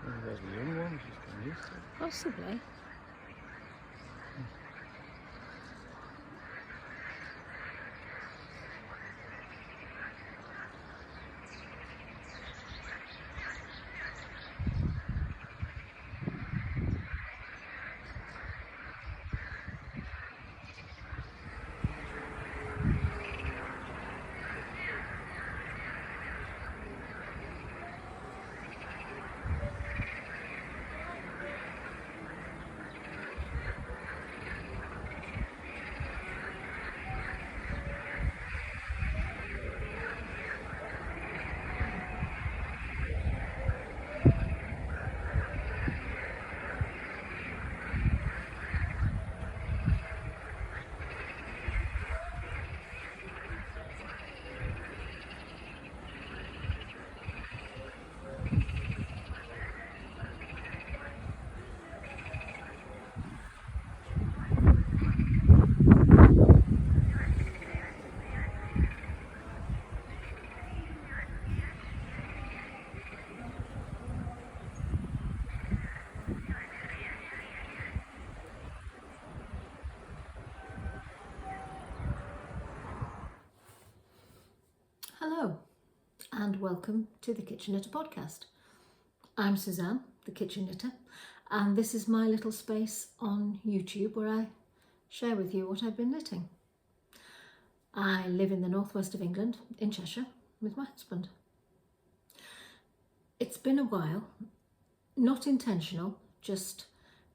Maybe those are young ones, just getting used to it. Possibly. Hello, and welcome to the Kitchen Knitter podcast. I'm Suzanne, the Kitchen Knitter, and this is my little space on YouTube where I share with you what I've been knitting. I live in the northwest of England, in Cheshire, with my husband. It's been a while, not intentional, just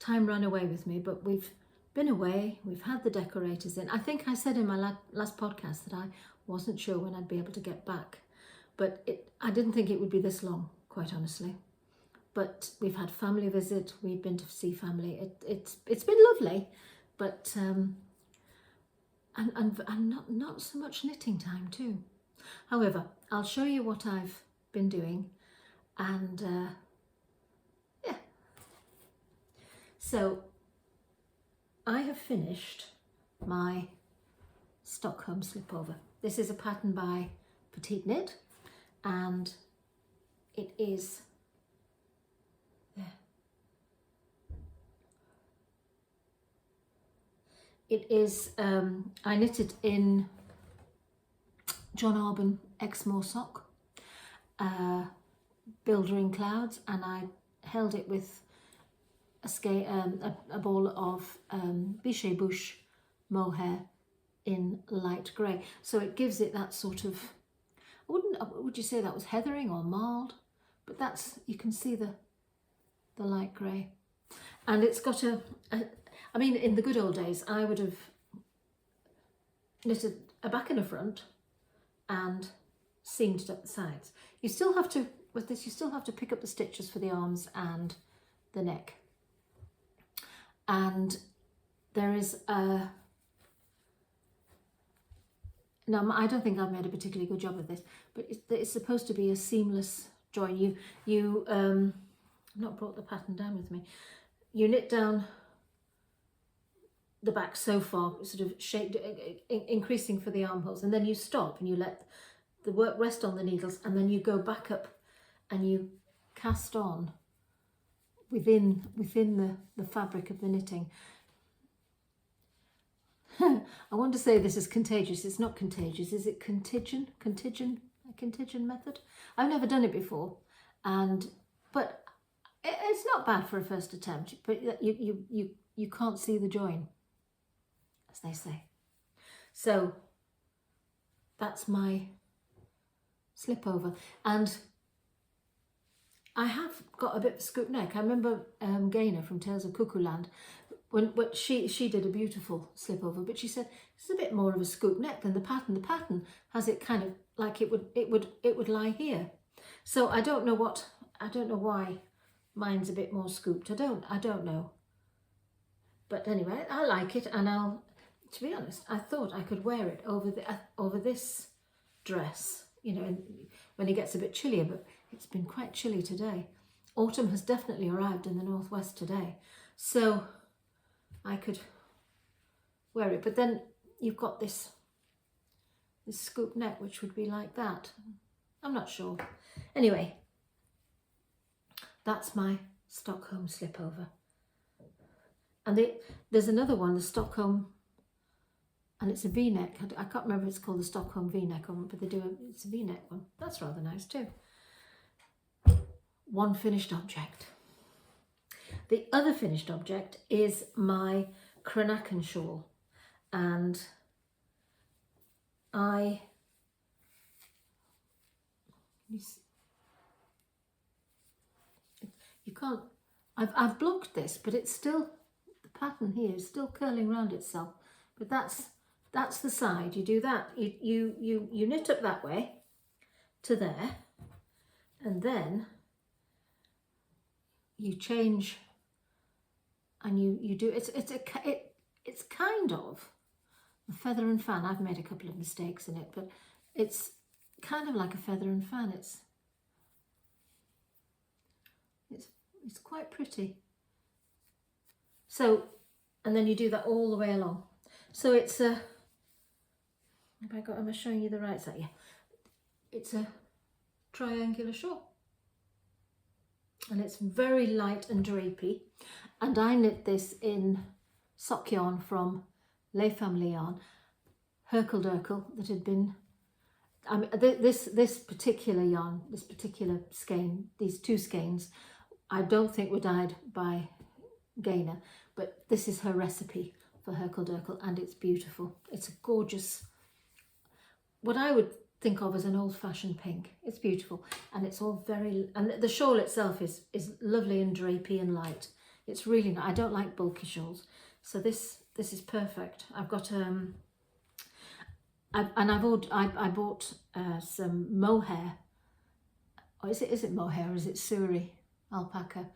time ran away with me, but we've been away, we've had the decorators in. I think I said in my last podcast that I wasn't sure when I'd be able to get back, but I didn't think it would be this long, quite honestly. But we've had family visit, we've been to see family. It's been lovely, but and not so much knitting time too. However, I'll show you what I've been doing, and yeah. So I have finished my Stockholm Slipover. This is a pattern by Petite Knit, and it is there. It is, I knitted in John Arbon Exmoor sock, Builder in Clouds, and I held it with a ball of Bichet Bouche mohair in light grey. So it gives it that sort of, would you say that was heathering or marled? But that's, you can see the light grey. And it's got I mean, in the good old days, I would have knitted a back and a front and seamed it up the sides. You still have to, with this, you still have to pick up the stitches for the arms and the neck. And there is a, now, I don't think I've made a particularly good job of this, but it's supposed to be a seamless join. I've not brought the pattern down with me. You knit down the back so far, sort of shaped, increasing for the armholes, and then you stop and you let the work rest on the needles, and then you go back up and you cast on within the fabric of the knitting. I want to say this is contagious. It's not contagious. Is it contingent? A contingent method? I've never done it before, but it's not bad for a first attempt. But you can't see the join, as they say. So that's my slipover, and I have got a bit of a scoop neck. I remember Gaynor from Tales of Cuckoo Land, when she did a beautiful slipover, but she said it's a bit more of a scoop neck than the pattern. The pattern has it kind of like it would lie here. So I don't know why mine's a bit more scooped. I don't know. But anyway, I like it, and to be honest, I thought I could wear it over this dress, you know, when it gets a bit chillier, but it's been quite chilly today. Autumn has definitely arrived in the northwest today, so I could wear it. But then you've got this scoop neck, which would be like that. I'm not sure. Anyway, That's my Stockholm Slipover. And there's another one, the Stockholm, and it's a V-neck. I can't remember if it's called the Stockholm V-neck or not, but it's a V-neck one. That's rather nice too. One finished object. The other finished object is my Kranaken shawl, and you can't, I've blocked this, but it's still, the pattern here is still curling around itself, but that's the side. You do that, you knit up that way to there, and then you change, and you do, it's kind of a feather and fan. I've made a couple of mistakes in it, but it's kind of like a feather and fan. It's quite pretty. So, and then you do that all the way along. So it's a, am I showing you the right side? Yeah. It's a triangular shawl. And it's very light and drapey. And I knit this in sock yarn from Les Family Yarn, Herkel that had been, I mean, this particular yarn, this particular skein, these two skeins, I don't think were dyed by Gaynor, but this is her recipe for Herkel, and it's beautiful. It's a gorgeous, what I would think of as an old-fashioned pink. It's beautiful, and it's all very, and the shawl itself is lovely and drapey and light. It's really nice. I don't like bulky shawls, so this is perfect. I've got I bought some mohair. Or is it mohair or is it Suri alpaca?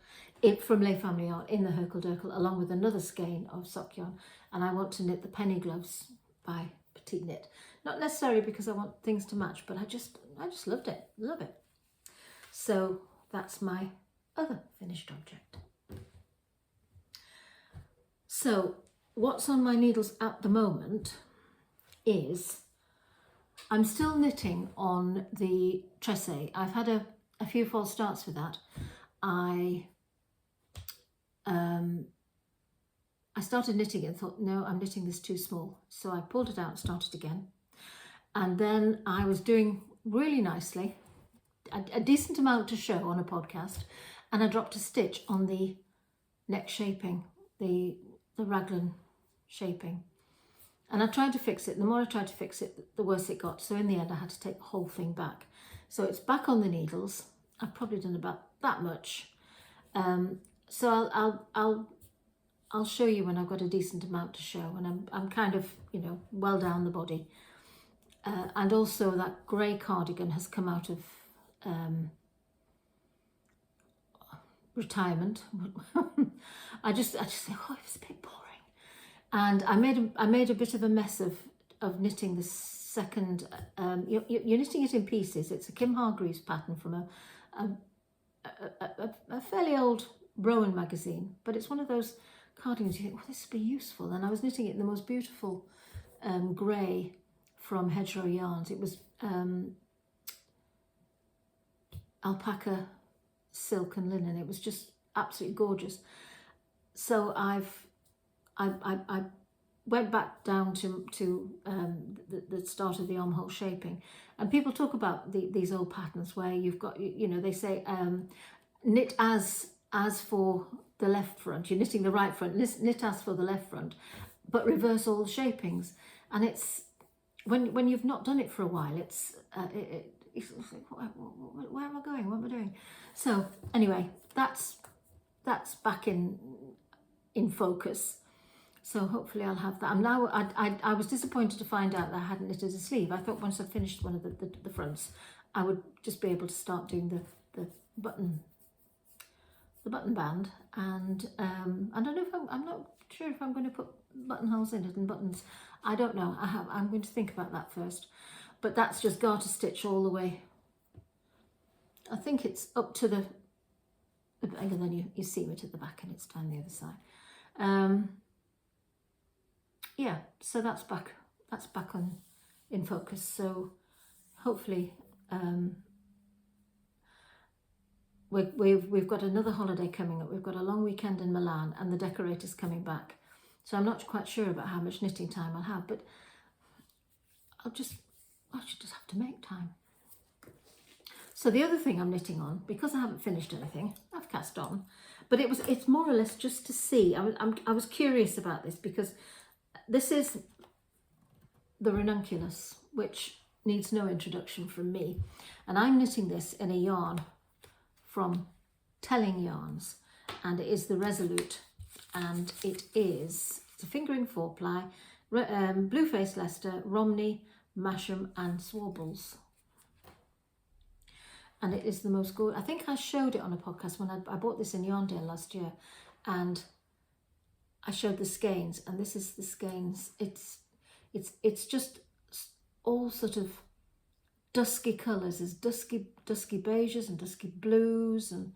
From Les Family Yarn in the Herkel, along with another skein of sock yarn, and I want to knit the penny gloves by Petite Knit. Not necessarily because I want things to match, but I just loved it, love it. So that's my other finished object. So what's on my needles at the moment is I'm still knitting on the tressé. I've had a few false starts with that. I started knitting it and thought, no, I'm knitting this too small. So I pulled it out and started again. And then I was doing really nicely, a decent amount to show on a podcast, and I dropped a stitch on the neck shaping, the raglan shaping. And I tried to fix it. The more I tried to fix it, the worse it got. So in the end, I had to take the whole thing back. So it's back on the needles. I've probably done about that much. So I'll show you when I've got a decent amount to show, and I'm kind of, you know, well down the body. And also that grey cardigan has come out of retirement. I just think, oh, it was a bit boring. And I made a bit of a mess of knitting the second. You're knitting it in pieces. It's a Kim Hargreaves pattern from a fairly old Rowan magazine, but it's one of those cardigans you think, well, this would be useful. And I was knitting it in the most beautiful grey from Hedgerow Yarns. It was alpaca, silk and linen. It was just absolutely gorgeous. So I went back down to the start of the armhole shaping, and people talk about these old patterns where you've got, you know, they say knit as for the left front, you're knitting the right front, knit as for the left front, but reverse all the shapings. And it's when you've not done it for a while, it's like, where am I going? What am I doing? So anyway, that's back in focus. So hopefully I'll have that. And now I was disappointed to find out that I hadn't knitted a sleeve. I thought once I'd finished one of the fronts, I would just be able to start doing the button band. And I don't know if I'm not sure if I'm going to put buttonholes in it and buttons. I don't know. I'm going to think about that first. But that's just garter stitch all the way. I think it's up to the and then you seam it at the back and it's down the other side. Yeah, so that's back on in focus. So hopefully we've got another holiday coming up. We've got a long weekend in Milan and the decorator's coming back. So I'm not quite sure about how much knitting time I'll have, but I should just have to make time. So the other thing I'm knitting on, because I haven't finished anything, I've cast on, but it's more or less just to see. I was curious about this because this is the Runkus, which needs no introduction from me, and I'm knitting this in a yarn from Telling Yarns, and it is the Resolute, and it's a fingering 4-ply, Blueface Leicester, Romney, Masham and Swabbles. And it is the most gorgeous. I think I showed it on a podcast when I bought this in Yarndale last year, and I showed the skeins, and this is the skeins. It's just all sort of dusky colours. There's dusky beiges and dusky blues and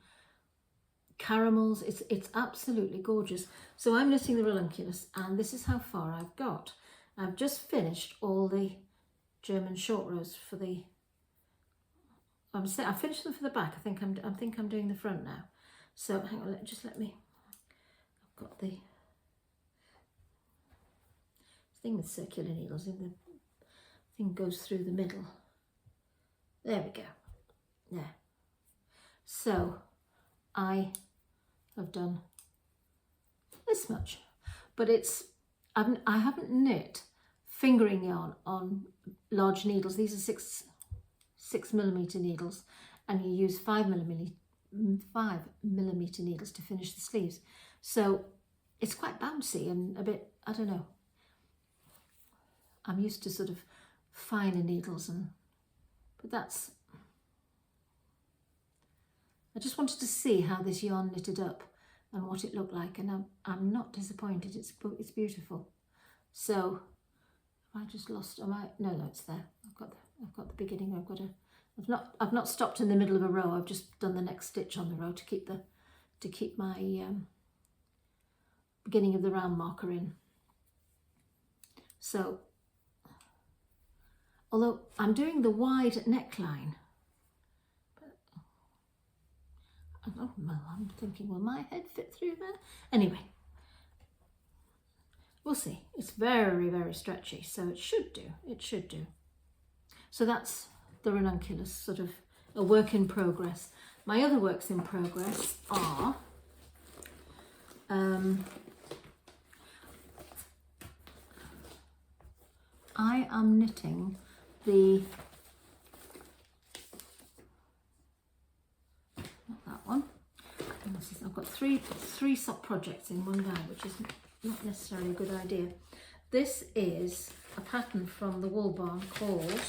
caramels. It's absolutely gorgeous. So I'm knitting the Runkus, and this is how far I've got. I've just finished all the German short rows for the. I finished them for the back. I think I'm doing the front now. So hang on, let me. I've got the thing with circular needles. The thing goes through the middle. There we go. There. So I have done this much, but I haven't knit fingering yarn on large needles. These are 6mm needles, and you use 5mm needles to finish the sleeves. So it's quite bouncy and a bit, I don't know. I'm used to sort of finer needles, but I just wanted to see how this yarn knitted up and what it looked like, and I'm not disappointed. It's beautiful. So I just lost. No, it's there. I've got the beginning. I've not stopped in the middle of a row. I've just done the next stitch on the row to keep my beginning of the round marker in. So, although I'm doing the wide neckline, I'm thinking, will my head fit through there? Anyway, we'll see. It's very, very stretchy, so it should do. So that's the Runkus, sort of a work in progress. My other works in progress are I am knitting not that one. I've got three sock projects in one bag, which is not necessarily a good idea. This is a pattern from the Wool Barn called,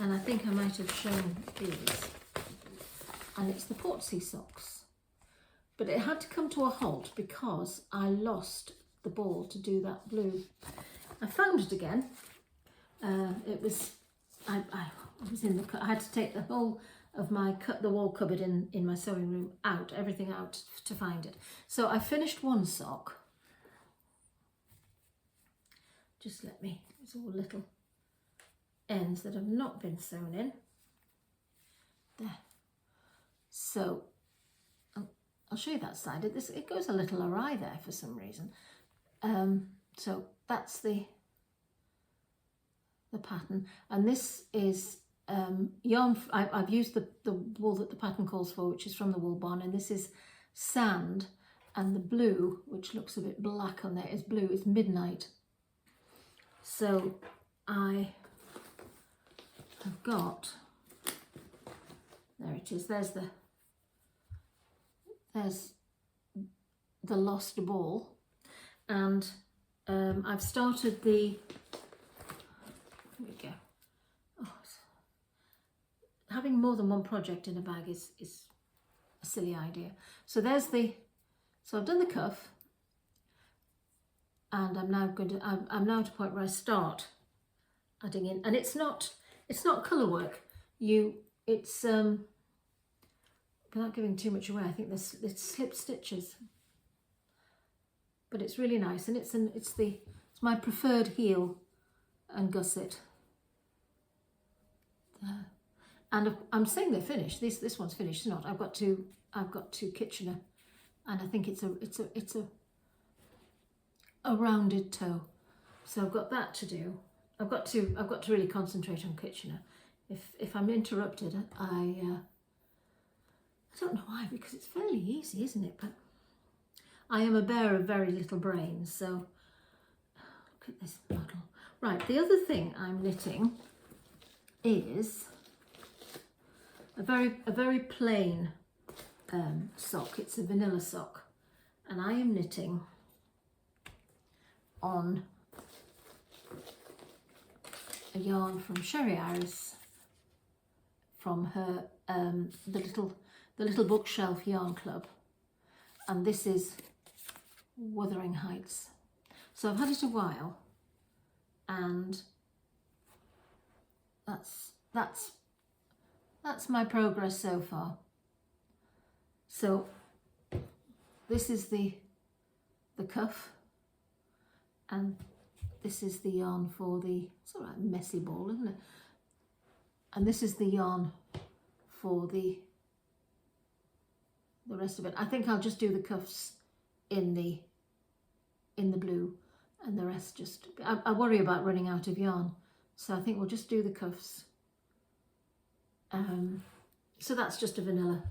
and I think I might have shown these, and it's the Portsea socks. But it had to come to a halt because I lost the ball to do that blue. I found it again. It was, I was in I had to take the whole of my the wall cupboard in my sewing room out, everything out to find it. So I finished one sock. Just it's all little ends that have not been sewn in. There. So I'll show you that side. It goes a little awry there for some reason. So that's the pattern, and this is yarn. I've used the wool that the pattern calls for, which is from the Wool Barn, and this is Sand, and the blue, which looks a bit black on there, is blue. It's Midnight. So I have got, there it is. There's the lost ball, and I've started the. Here we go. Oh, having more than one project in a bag is a silly idea. So so I've done the cuff, and I'm now at a point where I start adding in, and it's not colour work. It's without giving too much away, I think it's slip stitches, but it's really nice, and it's my preferred heel and gusset. There. And I'm saying they're finished. This one's finished. It's not. I've got to Kitchener, and I think it's a rounded toe. So I've got that to do. I've got to really concentrate on Kitchener. If I'm interrupted, I don't know why, because it's fairly easy, isn't it? But I am a bear of very little brains, so look at this model. Right, the other thing I'm knitting is a very plain sock. It's a vanilla sock, and I am knitting on a yarn from Sherry Iris from her the little bookshelf yarn club, and this is Wuthering Heights. So I've had it a while, and that's my progress so far. So this is the cuff, and this is the yarn for the, it's all right, messy ball, isn't it? And this is the yarn for the rest of it. I think I'll just do the cuffs in the blue, and the rest just, I worry about running out of yarn, so I think we'll just do the cuffs. So that's just a vanilla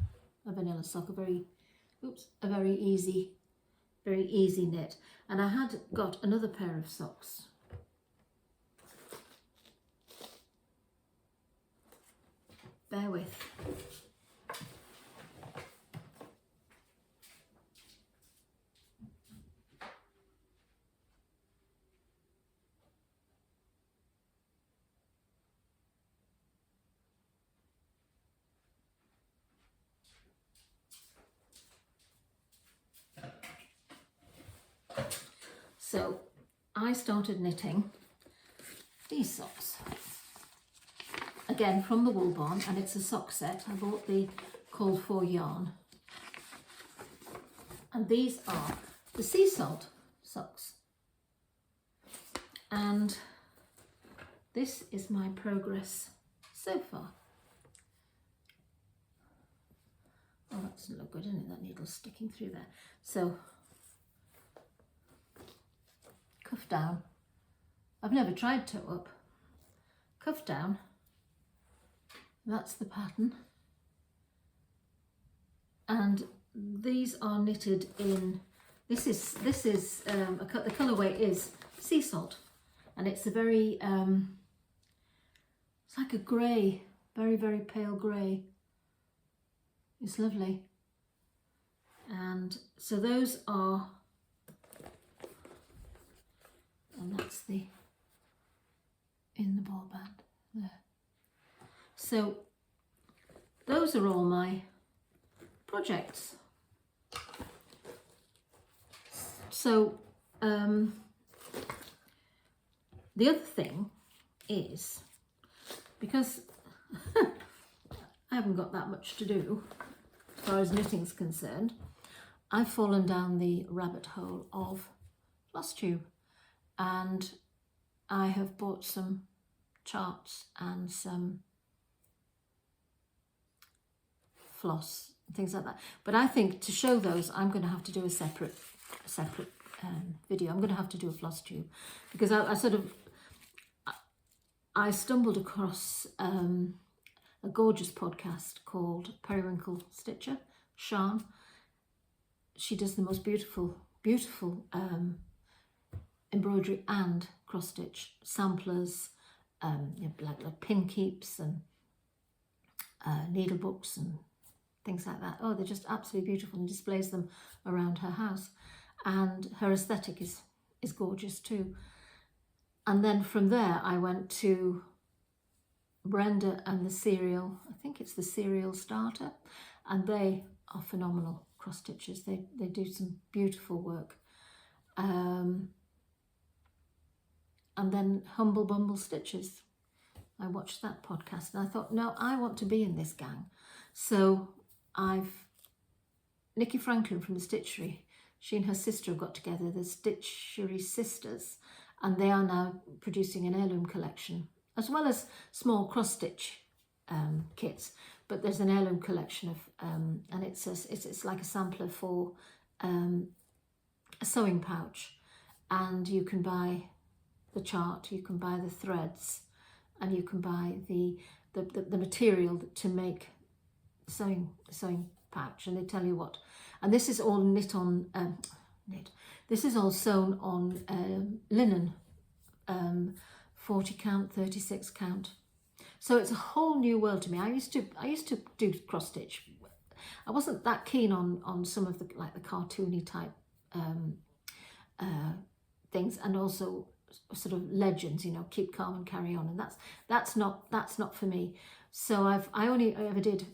sock, a very easy knit. And I had got another pair of socks. Bear with. So I started knitting these socks, again from the Wool Barn, and it's a sock set. I bought the called for yarn, and these are the sea salt socks, and this is my progress so far. Oh, that doesn't look good, isn't it? That needle's sticking through there. So cuff down. I've never tried toe up. Cuff down. That's the pattern. And these are knitted in, the colourway is sea salt, and it's a very, it's like a grey, very pale grey. It's lovely. And so those are, and that's in the ball band there. So those are all my projects. So the other thing is, because I haven't got that much to do as far as knitting's concerned, I've fallen down the rabbit hole of floss tube, and I have bought some charts and some floss and things like that. But I think to show those, I'm going to have to do a separate video. I'm going to have to do a floss tube, because I stumbled across a gorgeous podcast called Periwinkle Stitcher, Sian. She does the most beautiful embroidery and cross stitch samplers, like pin keeps and needle books and things like that. Oh, they're just absolutely beautiful, and displays them around her house. And her aesthetic is gorgeous too. And then from there I went to Brenda and the Serial, I think it's the Serial Starter, and they are phenomenal cross stitchers. They do some beautiful work. And then Humble Bumble Stitches. I watched that podcast and I thought, no, I want to be in this gang. So Nikki Franklin from the Stitchery, she and her sister have got together, the Stitchery Sisters, and they are now producing an heirloom collection, as well as small cross stitch kits, but there's an heirloom collection of, and it's like a sampler for a sewing pouch, and you can buy the chart, you can buy the threads, and you can buy the material to make sewing pouch, and they tell you what. And this is all this is all sewn on linen, 40 count, 36 count. So it's a whole new world to me. I used to do cross stitch. I wasn't that keen on some of the cartoony type things, and also sort of legends, you know, keep calm and carry on, and that's not for me. So I only ever did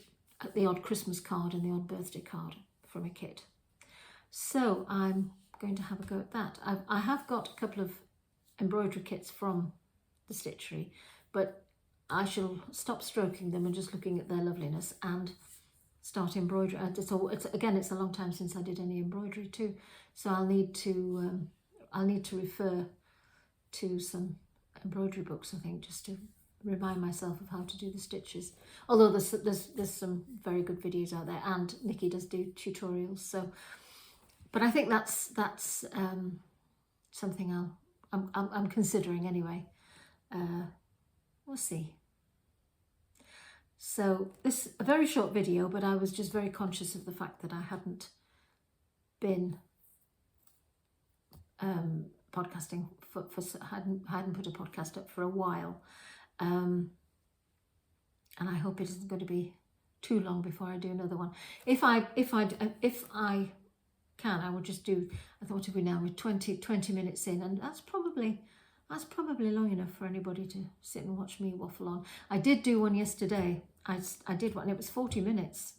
the odd Christmas card and the odd birthday card from a kit. So I'm going to have a go at that. I have got a couple of embroidery kits from the stitchery, but I shall stop stroking them and just looking at their loveliness and start embroidery. It's a long time since I did any embroidery too, so I'll need to refer to some embroidery books, I think, just to remind myself of how to do the stitches. Although there's some very good videos out there, and Nikki does do tutorials. So, but I think that's something I'm considering anyway. We'll see. So this a very short video, but I was just very conscious of the fact that I hadn't been podcasting hadn't put a podcast up for a while, and I hope it isn't going to be too long before I do another one. If I can, I will just do. I thought if we now we're 20 minutes in, and that's probably long enough for anybody to sit and watch me waffle on. I did do one yesterday. I did one. It was 40 minutes.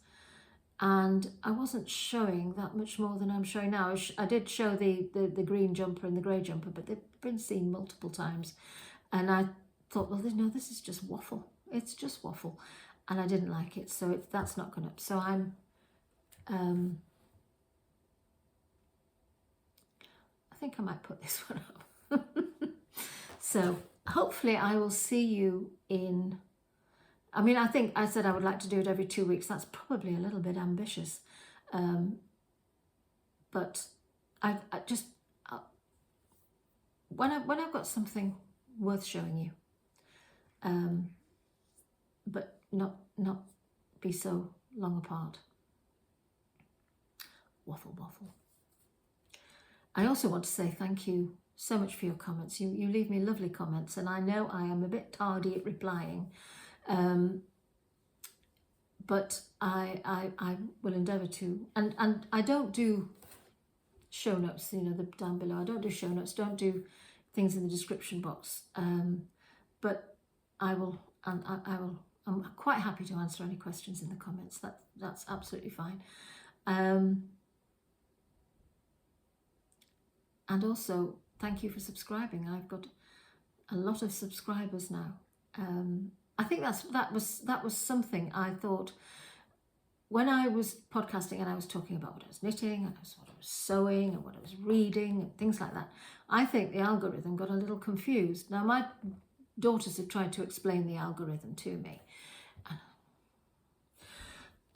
And I wasn't showing that much more than I'm showing now. I did show the green jumper and the grey jumper, but they've been seen multiple times. And I thought, well, no, this is just waffle. It's just waffle. And I didn't like it, so that's not going up. So I'm, I think I might put this one up. So hopefully I will see you in... I mean, I think I said I would like to do it every 2 weeks. That's probably a little bit ambitious. But I just, when I've got something worth showing you, but not be so long apart. Waffle. I also want to say thank you so much for your comments. You leave me lovely comments, and I know I am a bit tardy at replying. But I will endeavour to, and I don't do show notes, you know, down below. I don't do show notes, don't do things in the description box. But I will, and I'm quite happy to answer any questions in the comments. That's absolutely fine. And also, thank you for subscribing. I've got a lot of subscribers now. I think that was something I thought when I was podcasting and I was talking about what I was knitting and what I was sewing and what I was reading and things like that. I think the algorithm got a little confused. Now my daughters have tried to explain the algorithm to me.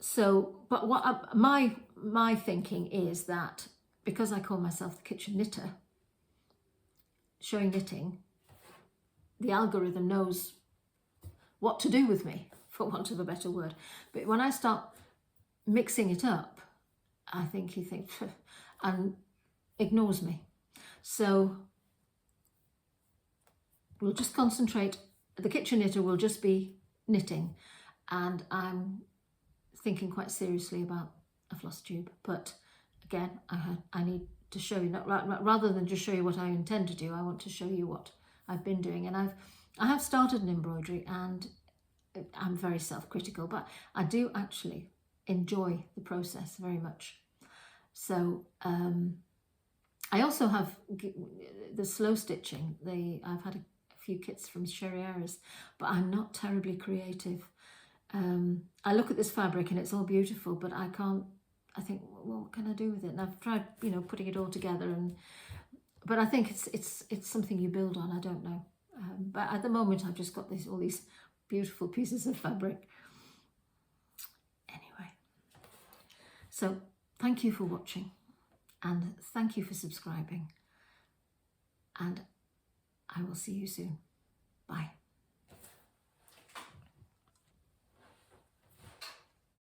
So, but what my thinking is that because I call myself the kitchen knitter, showing knitting, the algorithm knows what to do with me, for want of a better word. But when I start mixing it up, I think he thinks and ignores me. So we'll just concentrate. The kitchen knitter will just be knitting, and I'm thinking quite seriously about a floss tube. But again, I need to show you, rather than just show you what I intend to do, I want to show you what I've been doing. And I have started an embroidery, and I'm very self-critical, but I do actually enjoy the process very much. So I also have the slow stitching. I've had a few kits from Sherry Ayres, but I'm not terribly creative. I look at this fabric and it's all beautiful, but I think, well, what can I do with it? And I've tried, you know, putting it all together, but I think it's something you build on. I don't know. But at the moment, I've just got all these beautiful pieces of fabric. Anyway, so thank you for watching, and thank you for subscribing, and I will see you soon. Bye.